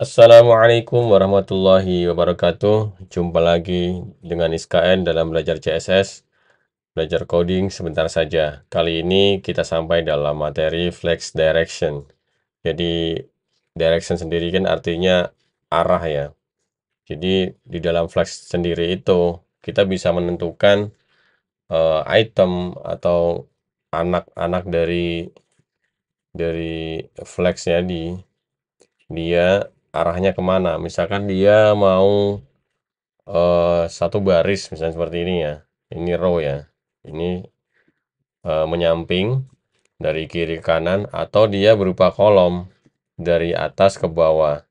Assalamualaikum warahmatullahi wabarakatuh. Jumpa lagi dengan ISKN dalam belajar CSS, belajar coding sebentar saja. Kali ini kita sampai dalam materi flex direction. Jadi direction sendiri kan artinya arah ya. Jadi di dalam flex sendiri itu kita bisa menentukan item atau anak-anak dari flexnya dia arahnya kemana. Misalkan dia mau satu baris misalnya seperti ini ya. Ini row ya. Ini menyamping dari kiri ke kanan atau dia berupa kolom dari atas ke bawah.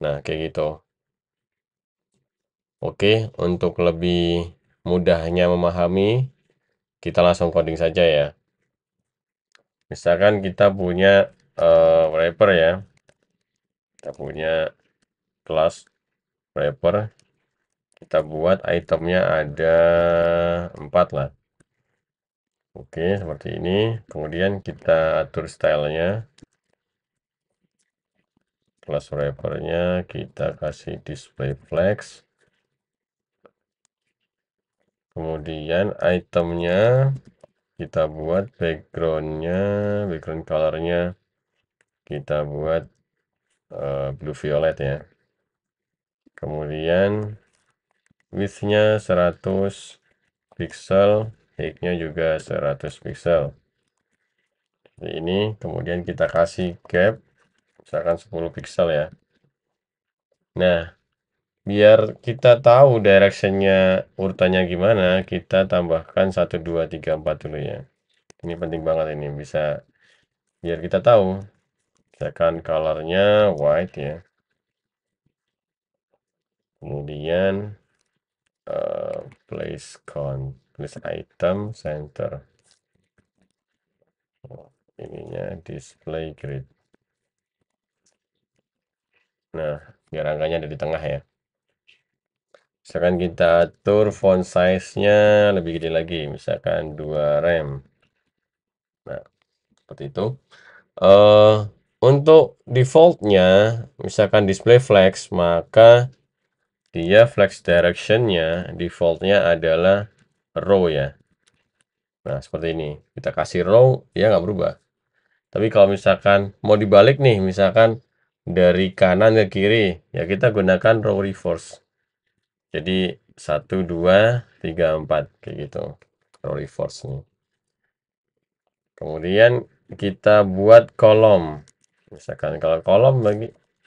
Nah, kayak gitu. Oke, untuk lebih mudahnya memahami, kita langsung coding saja ya. Misalkan kita punya wrapper ya. Kita punya kelas wrapper. Kita buat itemnya ada 4 lah. Oke, seperti ini. Kemudian kita atur stylenya. Kelas wrappernya kita kasih display flex. Kemudian itemnya kita buat background colornya kita buat blue violet ya. Kemudian widthnya 100 pixel, height-nya juga 100 pixel. Seperti ini. Kemudian kita kasih gap misalkan 10 pixel ya. Nah, biar kita tahu directionnya urutannya gimana, kita tambahkan 1, 2, 3, 4 dulu ya. Ini penting banget ini, bisa biar kita tahu. Misalkan colornya white ya. Kemudian place item center. Ininya display grid. Nah, biar angkanya ada di tengah ya. Misalkan kita atur font size-nya lebih gede lagi, misalkan 2 rem. Nah, seperti itu. Untuk defaultnya, misalkan display flex, maka dia flex directionnya defaultnya adalah row ya. Nah, seperti ini. Kita kasih row, dia nggak berubah. Tapi kalau misalkan mau dibalik nih, misalkan dari kanan ke kiri, ya kita gunakan row reverse. Jadi 1, 2, 3, 4 kayak gitu. Row reverse nih. Kemudian kita buat kolom. Misalkan kalau kolom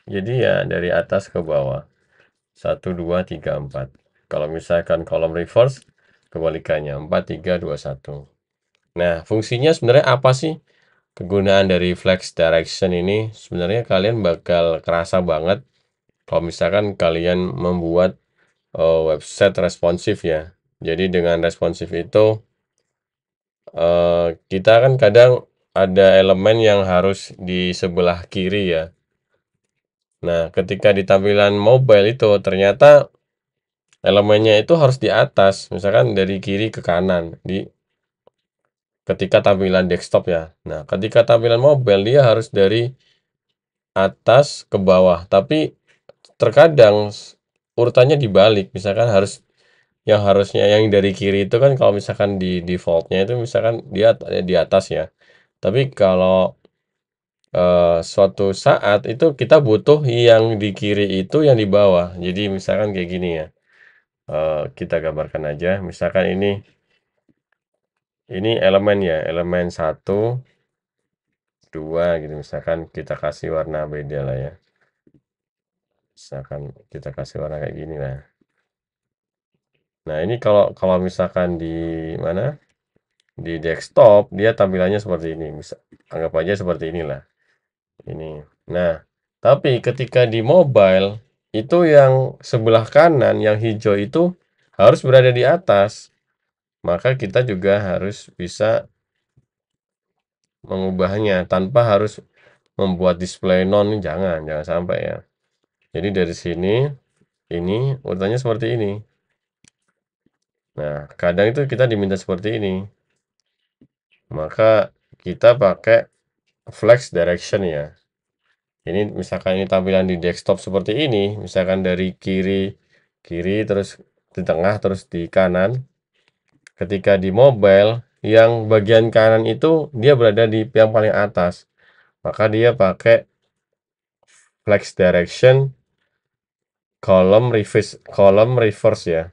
jadi ya dari atas ke bawah. 1, 2, 3, 4. Kalau misalkan kolom reverse, kebalikannya 4, 3, 2, 1. Nah, fungsinya sebenarnya apa sih? Kegunaan dari flex direction ini sebenarnya kalian bakal kerasa banget kalau misalkan kalian membuat website responsif ya. Jadi dengan responsif itu kita kan kadang ada elemen yang harus di sebelah kiri ya. Nah, ketika di tampilan mobile itu ternyata elemennya itu harus di atas, misalkan dari kiri ke kanan ketika tampilan desktop ya. Nah, ketika tampilan mobile dia harus dari atas ke bawah, tapi terkadang urutannya dibalik, misalkan harusnya yang dari kiri itu kan kalau misalkan di defaultnya itu misalkan dia di atas ya. Tapi kalau suatu saat itu kita butuh yang di kiri itu yang di bawah. Jadi misalkan kayak gini ya. Kita gambarkan aja. Misalkan ini elemen ya, elemen 1, 2 gitu. Misalkan kita kasih warna beda lah ya. Misalkan kita kasih warna kayak gini lah. Nah, ini kalau misalkan di mana? Di desktop dia tampilannya seperti ini. Anggap aja seperti inilah. Ini. Nah, tapi ketika di mobile itu yang sebelah kanan yang hijau itu harus berada di atas. Maka kita juga harus bisa mengubahnya tanpa harus membuat display none, jangan sampai ya. Jadi dari sini ini urutannya seperti ini. Nah, kadang itu kita diminta seperti ini. Maka kita pakai flex direction ya. Ini misalkan ini tampilan di desktop seperti ini, misalkan dari kiri terus di tengah terus di kanan. Ketika di mobile, yang bagian kanan itu dia berada di yang paling atas, maka dia pakai flex direction column reverse ya.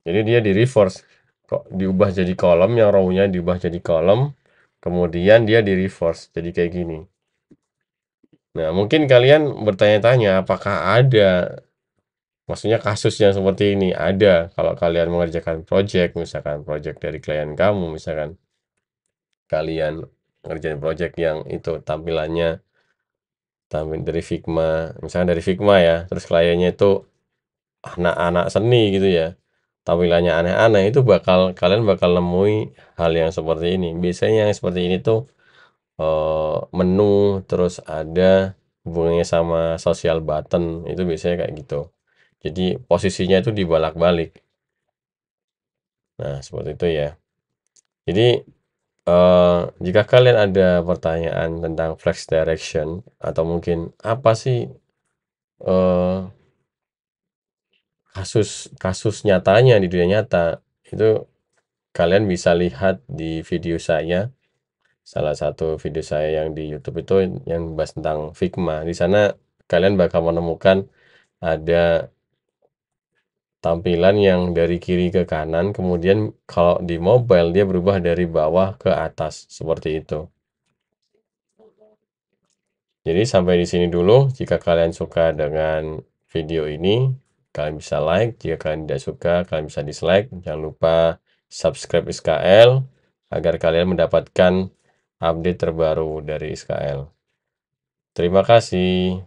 Jadi dia di reverse, kok diubah jadi kolom, yang row-nya diubah jadi kolom, kemudian dia di reverse jadi kayak gini. Nah, mungkin kalian bertanya-tanya apakah ada, maksudnya kasus yang seperti ini ada kalau kalian mengerjakan project, misalkan project dari klien kamu, misalkan kalian ngerjain project yang itu tampilannya tampil dari Figma, misalkan dari Figma ya, terus kliennya itu anak-anak seni gitu ya, tampilannya aneh-aneh, itu kalian bakal nemui hal yang seperti ini. Biasanya yang seperti ini tuh menu terus ada hubungannya sama social button, itu biasanya kayak gitu. Jadi posisinya itu dibolak-balik. Nah, seperti itu ya. Jadi jika kalian ada pertanyaan tentang flex direction atau mungkin apa sih eh, kasus nyatanya di dunia nyata, itu kalian bisa lihat di video saya, salah satu video saya yang di YouTube itu yang bahas tentang Figma. Di sana kalian bakal menemukan ada tampilan yang dari kiri ke kanan, kemudian kalau di mobile dia berubah dari bawah ke atas seperti itu. Jadi sampai di sini dulu. Jika kalian suka dengan video ini, kalian bisa like. Jika kalian tidak suka, kalian bisa dislike. Jangan lupa subscribe SKL agar kalian mendapatkan update terbaru dari SKL. Terima kasih.